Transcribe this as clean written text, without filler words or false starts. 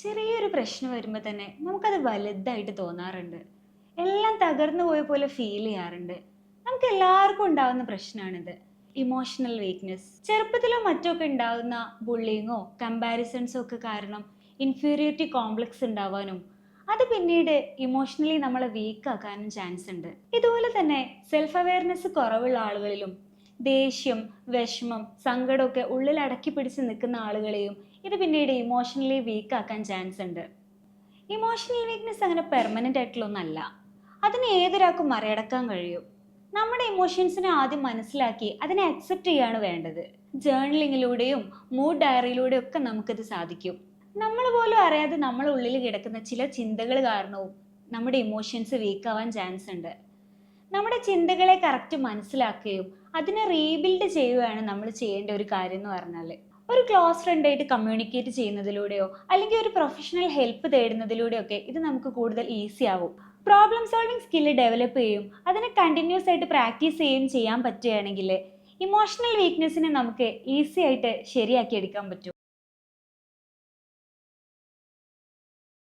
ചെറിയൊരു പ്രശ്നം വരുമ്പോൾ തന്നെ നമുക്കത് വലുതായിട്ട് തോന്നാറുണ്ട്. എല്ലാം തകർന്നു പോയ പോലെ ഫീൽ ചെയ്യാറുണ്ട്. നമുക്ക് എല്ലാവർക്കും ഉണ്ടാവുന്ന പ്രശ്നമാണിത്. Emotional weakness. ചെറുപ്പത്തിലോ മറ്റൊക്കെ ഉണ്ടാവുന്ന ബുള്ളിങ്ങോ കമ്പാരിസൺസോ ഒക്കെ കാരണം ഇൻഫീരിയോറിറ്റി കോംപ്ലക്സ് ഉണ്ടാവാനും അത് പിന്നീട് ഇമോഷണലി നമ്മളെ വീക്കാക്കാനും ചാൻസ് ഉണ്ട്. ഇതുപോലെ തന്നെ സെൽഫ് അവെയർനെസ് കുറവുള്ള ആളുകളിലും ദേഷ്യം, വിഷമം, സങ്കടമൊക്കെ ഉള്ളിൽ അടക്കി പിടിച്ച് നിൽക്കുന്ന ആളുകളെയും ഇത് പിന്നീട് ഇമോഷണലി വീക്ക് ആക്കാൻ ചാൻസ് ഉണ്ട്. ഇമോഷണൽ വീക്ക്നെസ് അങ്ങനെ പെർമനന്റ് ആയിട്ടുള്ളൊന്നല്ല. അതിനെ ഏതൊരാൾക്കും മറികടക്കാൻ കഴിയും. നമ്മുടെ ഇമോഷൻസിനെ ആദ്യം മനസ്സിലാക്കി അതിനെ അക്സെപ്റ്റ് ചെയ്യാണ് വേണ്ടത്. ജേർണലിങ്ങിലൂടെയും മൂഡ് ഡയറിയിലൂടെയും ഒക്കെ നമുക്കിത് സാധിക്കും. നമ്മൾ പോലും അറിയാതെ നമ്മളെ ഉള്ളിൽ കിടക്കുന്ന ചില ചിന്തകൾ കാരണവും നമ്മുടെ ഇമോഷൻസ് വീക്ക് ആവാൻ ചാൻസ് ഉണ്ട്. നമ്മുടെ ചിന്തകളെ കറക്റ്റ് മനസ്സിലാക്കുകയും അതിനെ റീബിൽഡ് ചെയ്യുകയാണ് നമ്മൾ ചെയ്യേണ്ട ഒരു കാര്യം എന്ന് പറഞ്ഞാൽ. ഒരു ക്ലോസ് ഫ്രണ്ടായിട്ട് കമ്മ്യൂണിക്കേറ്റ് ചെയ്യുന്നതിലൂടെയോ അല്ലെങ്കിൽ ഒരു പ്രൊഫഷണൽ ഹെൽപ്പ് തേടുന്നതിലൂടെയോ ഒക്കെ ഇത് നമുക്ക് കൂടുതൽ ഈസി ആവും. പ്രോബ്ലം സോൾവിങ് സ്കില്ല് ഡെവലപ്പ് ചെയ്യും അതിനെ കണ്ടിന്യൂസ് ആയിട്ട് പ്രാക്ടീസ് ചെയ്യുകയും ചെയ്യാൻ പറ്റുകയാണെങ്കിൽ ഇമോഷണൽ വീക്ക്നെസ്സിനെ നമുക്ക് ഈസി ആയിട്ട് ശരിയാക്കി എടുക്കാൻ പറ്റും.